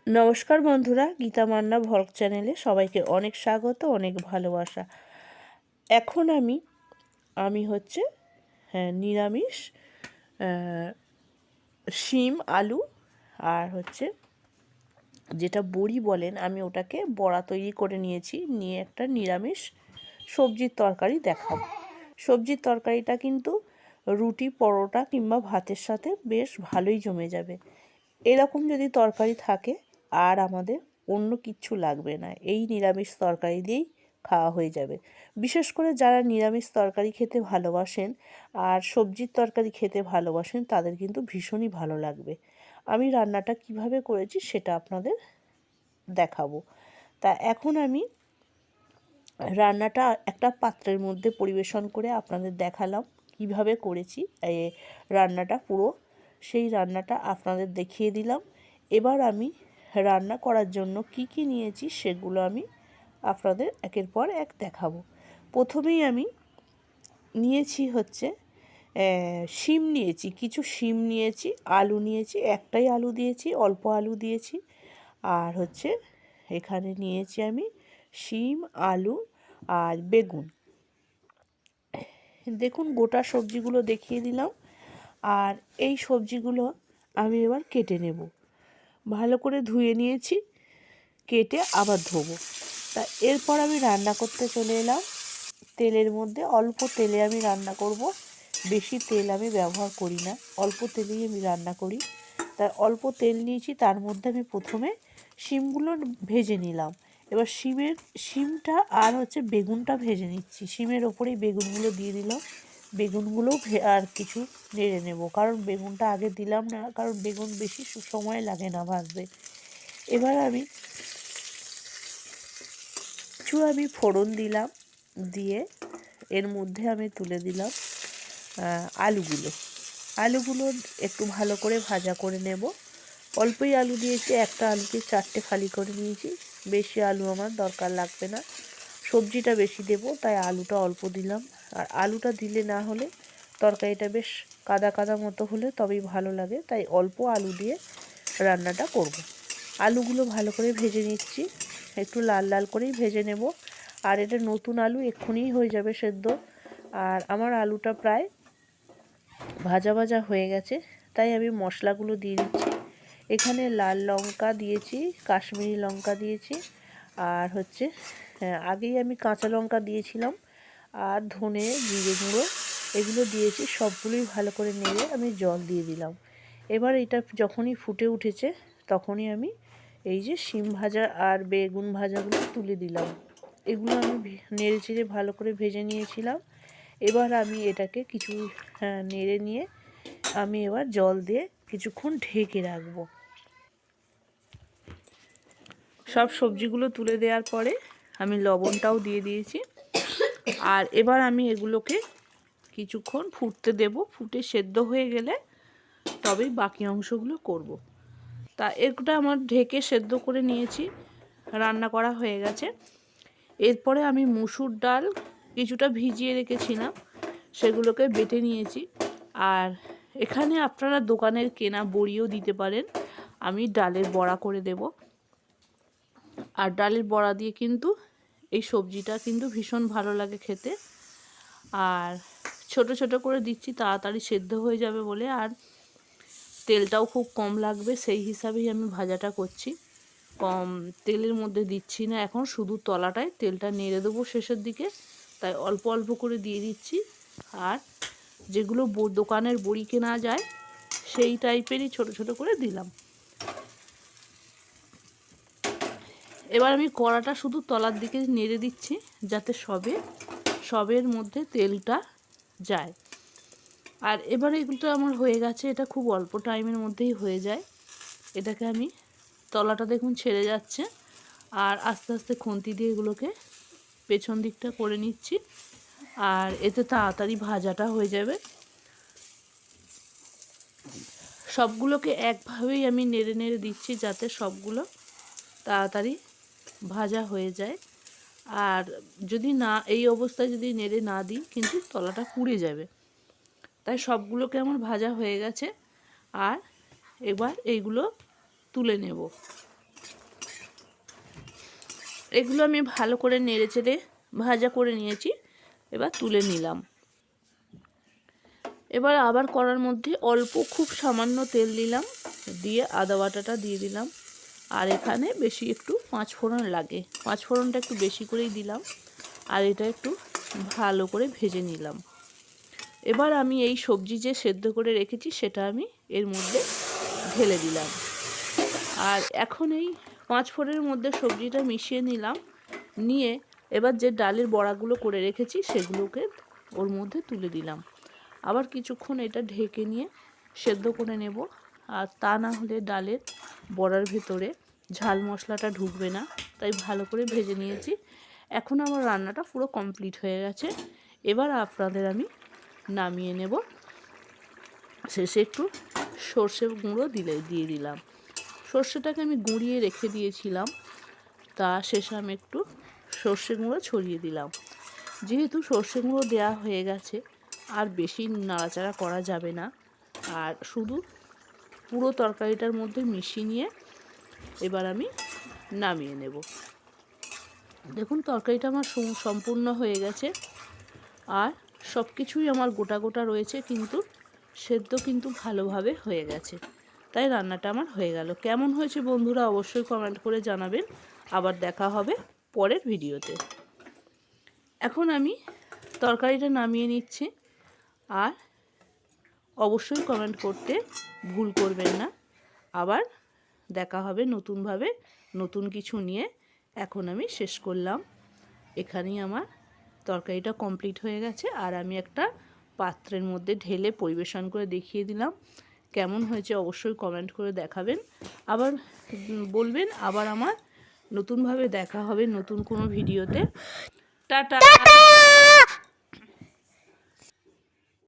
নমস্কার বন্ধুরা, গীতা মান্না ভ্লগ চ্যানেলে সবাইকে অনেক স্বাগত, অনেক ভালোবাসা। এখন আমি হচ্ছে নিরামিষ শিম আলু আর হচ্ছে যেটা বড়ি বলেন, আমি ওটাকে বড়া তৈরি করে নিয়েছি। নিয়ে একটা নিরামিষ সবজির তরকারি দেখাবো। সবজির তরকারিটা কিন্তু রুটি, পরোটা কিংবা ভাতের সাথে বেশ ভালোই জমে যাবে। এরকম যদি তরকারি থাকে আর আমাদের অন্য কিচ্ছু লাগবে না, এই নিরামিষ তরকারি দিয়েই খাওয়া হয়ে যাবে। বিশেষ করে যারা নিরামিষ তরকারি খেতে ভালোবাসেন আর সবজির তরকারি খেতে ভালোবাসেন তাদের কিন্তু ভীষণই ভালো লাগবে। আমি রান্নাটা কিভাবে করেছি সেটা আপনাদের দেখাবো। তা এখন আমি রান্নাটা একটা পাত্রের মধ্যে পরিবেশন করে আপনাদের দেখালাম কিভাবে করেছি। রান্নাটা পুরো সেই রান্নাটা আপনাদের দেখিয়ে দিলাম। এবার আমি রান্না করার জন্য কি কি নিয়েছি সেগুলো আমি আপনাদের একের পর এক দেখাবো। প্রথমেই আমি নিয়েছি হচ্ছে শিম নিয়েছি, কিছু শিম নিয়েছি, আলু নিয়েছি, একটাই আলু দিয়েছি, অল্প আলু দিয়েছি। আর হচ্ছে এখানে নিয়েছি আমি শিম, আলু আর বেগুন। দেখুন, গোটা সবজিগুলো দেখিয়ে দিলাম। আর এই সবজিগুলো আমি এবার কেটে নেব। ভালো করে ধুয়ে নিয়েছি, কেটে আবার ধোবো। তা এরপর আমি রান্না করতে চলে এলাম। তেলের মধ্যে অল্প তেলে আমি রান্না করব, বেশি তেল আমি ব্যবহার করি না, অল্প তেলেই আমি রান্না করি। তাই অল্প তেল নিয়েছি, তার মধ্যে আমি প্রথমে শিমগুলো ভেজে নিলাম। এবার শিমটা আর হচ্ছে বেগুনটা ভেজে নিচ্ছি। শিমের ওপরেই বেগুনগুলো দিয়ে দিলাম। বেগুনগুলো আর কিছু নেড়ে নেব, কারণ বেগুনটা আগে দিলাম না, কারণ বেগুন বেশি সময় লাগে না ভাজতে। এবার আমি ফোড়ন দিলাম, দিয়ে এর মধ্যে আমি তুলে দিলাম আলুগুলো একটু ভালো করে ভাজা করে নেব। অল্পই আলু দিয়েছি, একটা আলুকে 4টে ফালি করে নিয়েছি। বেশি আলু আমার দরকার লাগবে না, সবজিটা বেশি দেব, তাই আলুটা অল্প দিলাম। আর আলুটা দিলে না হলে তরকারিটা বেশ কাদা কাদা মতো হলে তবেই ভালো লাগে, তাই অল্প আলু দিয়ে রান্নাটা করব। আলুগুলো ভালো করে ভেজে নিচ্ছি, একটু লাল লাল করেই ভেজে নেব। আর এটা নতুন আলু, এক্ষুনিই হয়ে যাবে সেদ্ধ। আর আমার আলুটা প্রায় ভাজা ভাজা হয়ে গেছে, তাই আমি মশলাগুলো দিয়ে দিচ্ছি। এখানে লাল লঙ্কা দিয়েছি, কাশ্মীরি লঙ্কা দিয়েছি, আর হচ্ছে আগেই আমি কাঁচা লঙ্কা দিয়েছিলাম, আর ধনে, জিরে গুঁড়ো এগুলো দিয়েছি। সবগুলোই ভালো করে নেড়ে আমি জল দিয়ে দিলাম। এবার এটা যখনই ফুটে উঠেছে তখনই আমি এই যে শিম ভাজা আর বেগুন ভাজাগুলো তুলে দিলাম। এগুলো আমি নেড়ে চেড়ে ভালো করে ভেজে নিয়েছিলাম। এবার আমি এটাকে কিছু নেড়ে নিয়ে আমি এবার জল দিয়ে কিছুক্ষণ ঢেকে রাখবো। সব সবজিগুলো তুলে দেওয়ার পরে আমি লবণটাও দিয়ে দিয়েছি। আর এবার আমি এগুলোকে কিছুক্ষণ ফুটতে দেব। ফুটে সেদ্ধ হয়ে গেলে তবেই বাকি অংশগুলো করব। তা এটা আমার ঢেকে সেদ্ধ করে নিয়েছি, রান্না করা হয়ে গেছে। এরপরে আমি মুসুর ডাল কিছুটা ভিজিয়ে রেখেছিলাম, সেগুলোকে বেটে নিয়েছি। আর এখানে আপনারা দোকানের কেনা বড়িও দিতে পারেন, আমি ডালের বড়া করে দেব। আর ডালের বড়া দিয়ে কিন্তু এই সবজিটা কিন্তু ভীষণ ভালো লাগে খেতে। আর ছোট ছোট করে দিচ্ছি, তাড়াতাড়ি সেদ্ধ হয়ে যাবে বলে, আর তেলটাও খুব কম লাগবে সেই হিসাবেই আমি ভাজাটা করছি। কম তেলের মধ্যে দিচ্ছি না, এখন শুধু তলাটায় তেলটা নেড়ে দেবো শেষের দিকে, তাই অল্প অল্প করে দিয়ে দিচ্ছি। আর যেগুলো দোকানের বড়ি কেনা যায় সেই টাইপেরই ছোট ছোট করে দিলাম। এবার আমি কড়াটা শুধু তলার দিকে নেড়ে দিচ্ছি, যাতে সবের মধ্যে তেলটা যায়। আর এবার এগুলো আমার হয়ে গেছে, এটা খুব অল্প টাইমের মধ্যেই হয়ে যায়। এটাকে আমি তলাটা দেখুন ছেড়ে যাচ্ছে, আর আস্তে আস্তে খুন্তি দিয়ে এগুলোকে পেছন দিকটা করে নিচ্ছি। আর এতে তাড়াতাড়ি ভাজাটা হয়ে যাবে। সবগুলোকে একভাবেই আমি নেড়ে নেড়ে দিচ্ছি, যাতে সবগুলো তাড়াতাড়ি ভাজা হয়ে যায়। আর যদি না এই অবস্থায় যদি নেড়ে না দিই কিন্তু তলাটা পুড়ে যাবে। তাই সবগুলোকে আমার ভাজা হয়ে গেছে। আর এবার এইগুলো তুলে নেব। এগুলো আমি ভালো করে নেড়ে চেড়ে ভাজা করে নিয়েছি। এবার তুলে নিলাম। এবার আবার কড়ার মধ্যে অল্প খুব সামান্য তেল দিলাম, দিয়ে আদা বাটাটা দিয়ে দিলাম। আর এখানে বেশি একটু পাঁচফোড়ন লাগে, পাঁচফোড়নটা একটু বেশি করেই দিলাম। আর এটা একটু ভালো করে ভেজে নিলাম। এবার আমি এই সবজি যে সেদ্ধ করে রেখেছি সেটা আমি এর মধ্যে ঢেলে দিলাম। আর এখন এই পাঁচফোড়নের মধ্যে সবজিটা মিশিয়ে নিলাম, নিয়ে এবার যে ডালের বড়াগুলো করে রেখেছি সেগুলোকে ওর মধ্যে তুলে দিলাম। আবার কিছুক্ষণ এটা ঢেকে নিয়ে সেদ্ধ করে নেব। আর তা না হলে ডালের বড়ার ভেতরে ঝাল মশলাটা ঢুকবে না, তাই ভালো করে ভেজে নিয়েছি। এখন আমার রান্নাটা পুরো কমপ্লিট হয়ে গেছে। এবার আপনাদের আমি নামিয়ে নেব। শেষে একটু সর্ষে গুঁড়ো দিয়ে দিলাম। সর্ষেটাকে আমি গুঁড়িয়ে রেখে দিয়েছিলাম, তা শেষে আমি একটু সর্ষে গুঁড়ো ছড়িয়ে দিলাম। যেহেতু সর্ষে গুঁড়ো দেওয়া হয়ে গেছে আর বেশি নাড়াচাড়া করা যাবে না, আর শুধু পুরো তরকারিটার মধ্যে মিশিয়ে নিয়ে এবার আমি নামিয়ে নেব। দেখুন তরকারিটা আমার সম্পূর্ণ হয়ে গেছে, আর সব কিছুই আমার গোটা গোটা রয়েছে, কিন্তু সেদ্ধ কিন্তু ভালোভাবে হয়ে গেছে। তাই রান্নাটা আমার হয়ে গেল। কেমন হয়েছে বন্ধুরা অবশ্যই কমেন্ট করে জানাবেন। আবার দেখা হবে পরের ভিডিওতে। এখন আমি তরকারিটা নামিয়ে নিচ্ছি, আর অবশ্যই কমেন্ট করতে ভুল করবেন না। আবার দেখা হবে নতুনভাবে, নতুন কিছু নিয়ে। এখন আমি শেষ করলাম। এখানেই আমার তরকারিটা কমপ্লিট হয়ে গেছে, আর আমি একটা পাত্রের মধ্যে ঢেলে পরিবেশন করে দেখিয়ে দিলাম। কেমন হয়েছে অবশ্যই কমেন্ট করে দেখাবেন, আবার বলবেন। আবার আমার নতুনভাবে দেখা হবে নতুন কোনো ভিডিওতে। টাটা।